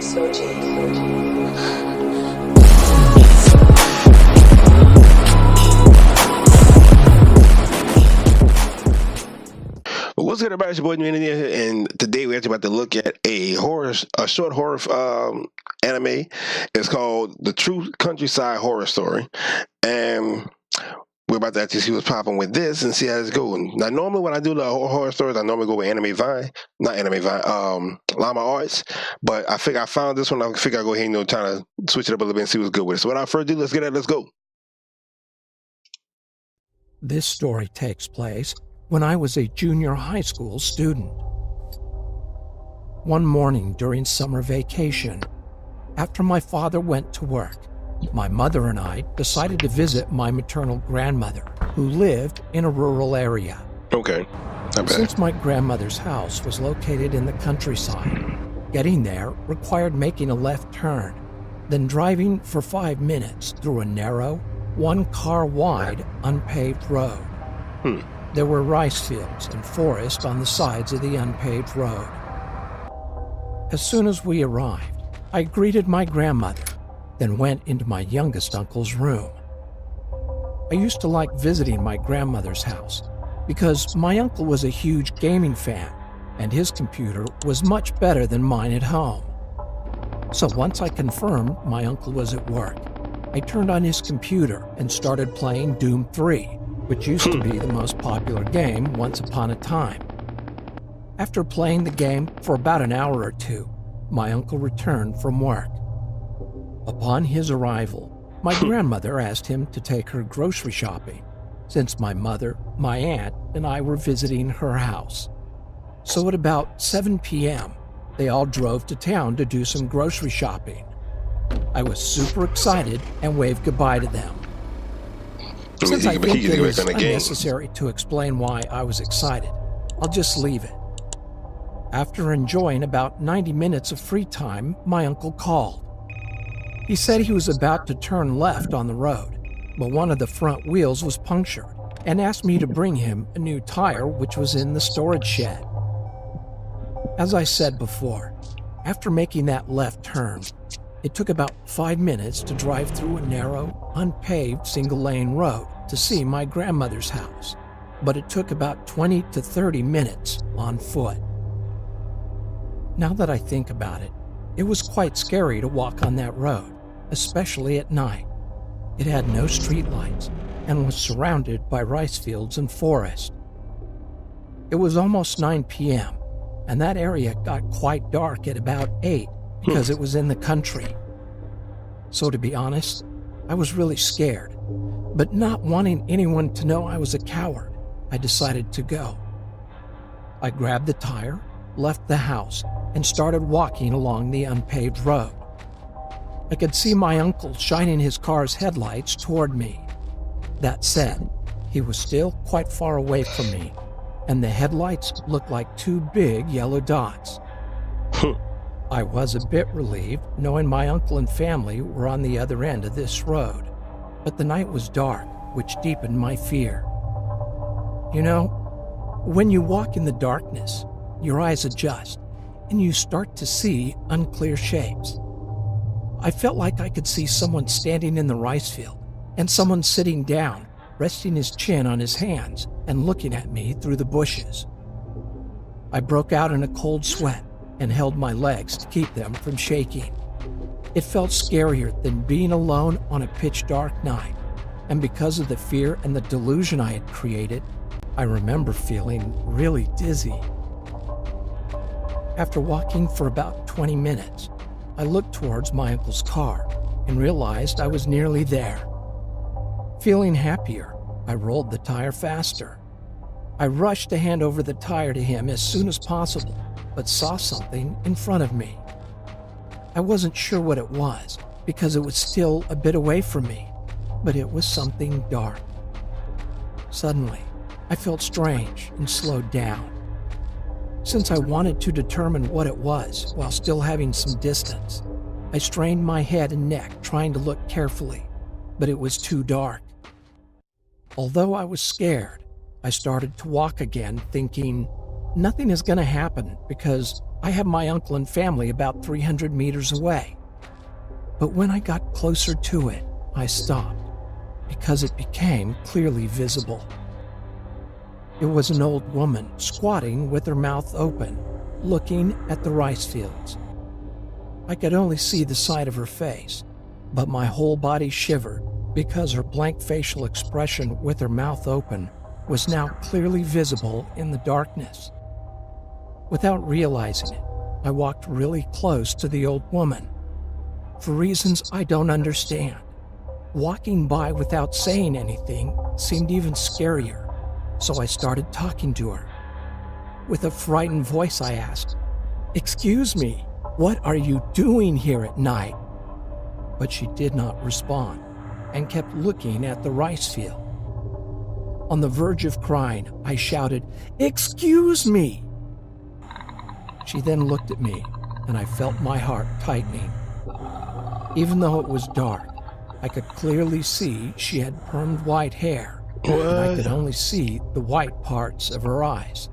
What's good, everybody? It's your boy Neeyooo, and today we're actually about to look at a short horror anime. It's called The True Countryside Horror Story, and we're about to actually see what's popping with this and see how it's going. Now, normally when I do the horror stories, I normally go with Llama Arts, but I think I found this one. I think I'll go ahead and try to switch it up a little bit and see what's good with it. So without further ado, let's get it. Let's go. This story takes place when I was a junior high school student. One morning during summer vacation, after my father went to work, my mother and I decided to visit my maternal grandmother, who lived in a rural area. Okay. Since my grandmother's house was located in the countryside, getting there required making a left turn, then driving for 5 minutes through a narrow, one-car-wide, unpaved road. There were rice fields and forest on the sides of the unpaved road. As soon as we arrived, I greeted my grandmother, then went into my youngest uncle's room. I used to like visiting my grandmother's house because my uncle was a huge gaming fan and his computer was much better than mine at home. So once I confirmed my uncle was at work, I turned on his computer and started playing Doom 3, which used to be the most popular game once upon a time. After playing the game for about an hour or two, my uncle returned from work. Upon his arrival, my grandmother asked him to take her grocery shopping, since my mother, my aunt, and I were visiting her house. So at about 7 p.m., they all drove to town to do some grocery shopping. I was super excited and waved goodbye to them. Since I think it is unnecessary to explain why I was excited, I'll just leave it. After enjoying about 90 minutes of free time, my uncle called. He said he was about to turn left on the road, but one of the front wheels was punctured, and asked me to bring him a new tire which was in the storage shed. As I said before, after making that left turn, it took about 5 minutes to drive through a narrow, unpaved single-lane road to see my grandmother's house, but it took about 20 to 30 minutes on foot. Now that I think about it, it was quite scary to walk on that road, especially at night. It had no streetlights and was surrounded by rice fields and forest. It was almost 9 p.m., and that area got quite dark at about 8 because it was in the country. So to be honest, I was really scared, but not wanting anyone to know I was a coward, I decided to go. I grabbed the tire, left the house, and started walking along the unpaved road. I could see my uncle shining his car's headlights toward me. That said, he was still quite far away from me, and the headlights looked like 2 big yellow dots. I was a bit relieved knowing my uncle and family were on the other end of this road, but the night was dark, which deepened my fear. You know, when you walk in the darkness, your eyes adjust, and you start to see unclear shapes. I felt like I could see someone standing in the rice field, and someone sitting down, resting his chin on his hands and looking at me through the bushes. I broke out in a cold sweat and held my legs to keep them from shaking. It felt scarier than being alone on a pitch-dark night, and because of the fear and the delusion I had created, I remember feeling really dizzy. After walking for about 20 minutes, I looked towards my uncle's car and realized I was nearly there. Feeling happier, I rolled the tire faster. I rushed to hand over the tire to him as soon as possible, but saw something in front of me. I wasn't sure what it was because it was still a bit away from me, but it was something dark. Suddenly, I felt strange and slowed down. Since I wanted to determine what it was while still having some distance, I strained my head and neck trying to look carefully, but it was too dark. Although I was scared, I started to walk again thinking, nothing is going to happen because I have my uncle and family about 300 meters away. But when I got closer to it, I stopped because it became clearly visible. It was an old woman squatting with her mouth open, looking at the rice fields. I could only see the side of her face, but my whole body shivered because her blank facial expression with her mouth open was now clearly visible in the darkness. Without realizing it, I walked really close to the old woman. For reasons I don't understand, walking by without saying anything seemed even scarier, so I started talking to her. With a frightened voice, I asked, "Excuse me, what are you doing here at night?" But she did not respond and kept looking at the rice field. On the verge of crying, I shouted, "Excuse me!" She then looked at me, and I felt my heart tightening. Even though it was dark, I could clearly see she had permed white hair, and I could only see the white parts of her eyes.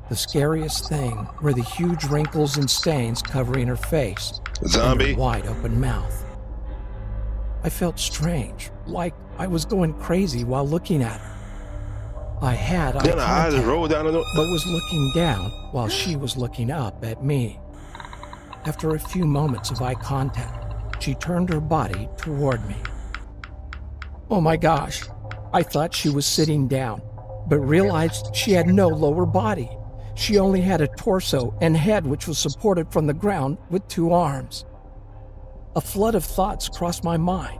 The scariest thing were the huge wrinkles and stains covering her face and her wide open mouth. I felt strange, like I was going crazy while looking at her. I had eye contact, but was looking down while she was looking up at me. After a few moments of eye contact, she turned her body toward me. Oh my gosh, I thought she was sitting down, but realized she had no lower body. She only had a torso and head which was supported from the ground with 2 arms. A flood of thoughts crossed my mind,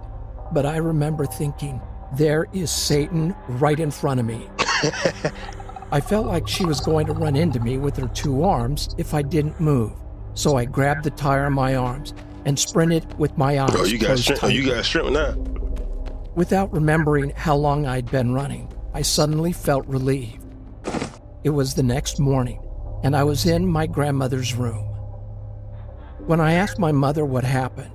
but I remember thinking, there is Satan right in front of me. I felt like she was going to run into me with her 2 arms if I didn't move, so I grabbed the tire in my arms and sprinted with my eyes closed tightly. You got strength now. Without remembering how long I'd been running, I suddenly felt relieved. It was the next morning, and I was in my grandmother's room. When I asked my mother what happened,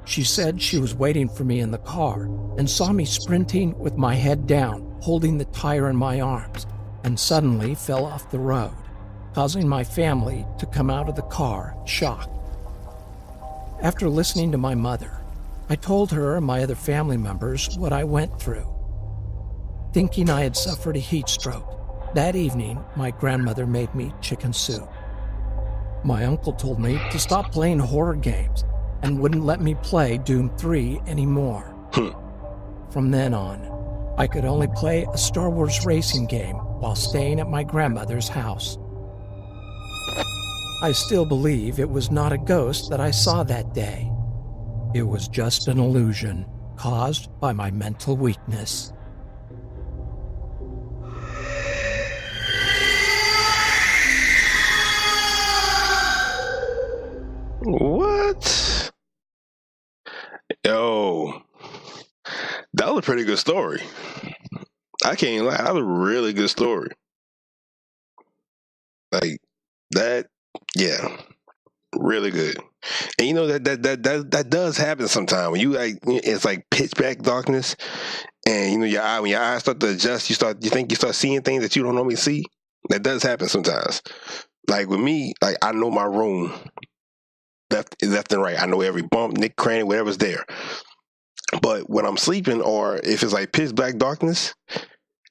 she said she was waiting for me in the car and saw me sprinting with my head down, holding the tire in my arms, and suddenly fell off the road, causing my family to come out of the car shocked. After listening to my mother, I told her and my other family members what I went through. Thinking I had suffered a heat stroke, that evening my grandmother made me chicken soup. My uncle told me to stop playing horror games and wouldn't let me play Doom 3 anymore. From then on, I could only play a Star Wars racing game while staying at my grandmother's house. I still believe it was not a ghost that I saw that day. It was just an illusion caused by my mental weakness. What? Yo, that was a pretty good story. I can't even lie, that was a really good story. Like that, yeah, really good. And you know that does happen sometimes when you it's like pitch black darkness, and you know when your eyes start to adjust, you think you start seeing things that you don't normally see. That does happen sometimes. Like with me, like I know my room left and right. I know every bump, nick, cranny, whatever's there. But when I'm sleeping, or if it's like pitch black darkness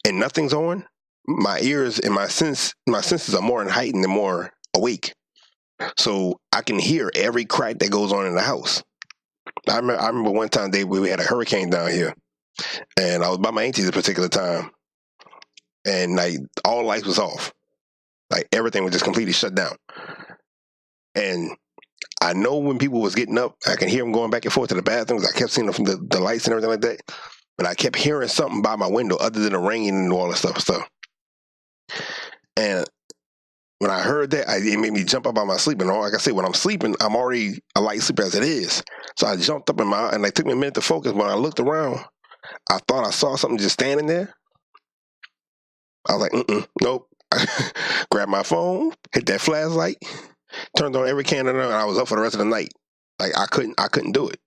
and nothing's on, my ears and my senses are more heightened and more awake. So I can hear every crack that goes on in the house. I remember one time we had a hurricane down here, and I was by my aunties at a particular time, and like all lights was off, like everything was just completely shut down. And I know when people was getting up, I can hear them going back and forth to the bathrooms. I kept seeing them from the lights and everything like that, but I kept hearing something by my window other than the rain and all that stuff. And when I heard that, it made me jump up out my sleep. And like I said, when I'm sleeping, I'm already a light sleeper as it is. So I jumped up and it took me a minute to focus. When I looked around, I thought I saw something just standing there. I was like, nope. I grabbed my phone, hit that flashlight, turned on every candle, and I was up for the rest of the night. Like I couldn't do it.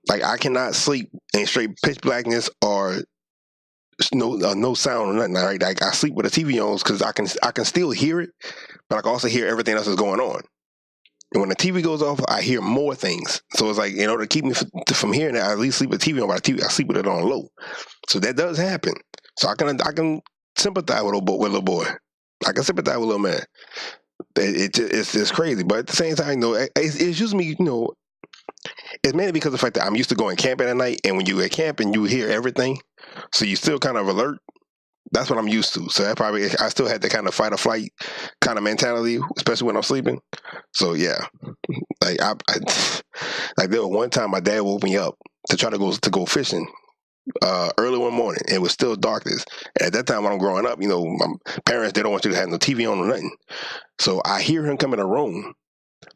Like I cannot sleep in straight pitch blackness or no sound or nothing. Right? Like I sleep with the TV on because I can still hear it, but I can also hear everything else that's going on. And when the TV goes off, I hear more things. So it's like in order to keep me from hearing that, I at least sleep with the TV on. But the TV, I sleep with it on low. So that does happen. So I can sympathize with little boy. I can sympathize with little man. It's just crazy. But at the same time, it's usually it's mainly because of the fact that I'm used to going camping at night, and when you at camping, you hear everything, so you still kind of alert. That's what I'm used to. So I still had the kind of fight or flight kind of mentality, especially when I'm sleeping. So yeah, like like there was one time my dad woke me up to try to go fishing early one morning. It was still darkness. And at that time when I'm growing up, my parents, they don't want you to have no TV on or nothing. So I hear him come in the room,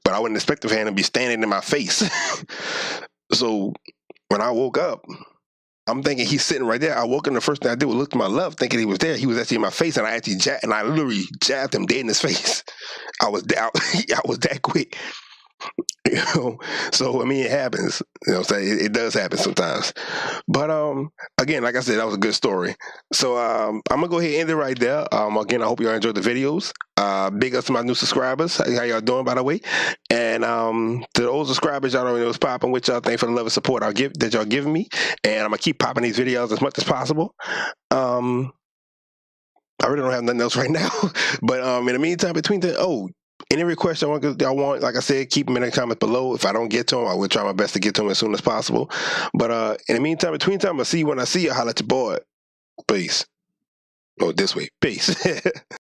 but I wouldn't expect for him to be standing in my face. So when I woke up, I'm thinking he's sitting right there. I woke up, the first thing I did was look to my left, thinking he was there. He was actually in my face, and I literally jabbed him dead in his face. I was that quick. So I mean, it happens. I'm saying it does happen sometimes. But again, like I said, that was a good story. So I'm gonna go ahead and end it right there. Again, I hope y'all enjoyed the videos. Big ups to my new subscribers. How y'all doing, by the way? And to those subscribers, y'all already know what's popping. Which y'all thank for the love and support that y'all giving me. And I'm gonna keep popping these videos as much as possible. I really don't have nothing else right now. But in the meantime, any requests y'all want, like I said, keep them in the comments below. If I don't get to them, I will try my best to get to them as soon as possible. But in the meantime, I'll see you when I see you. Holla at your boy. Peace. Oh, this way. Peace.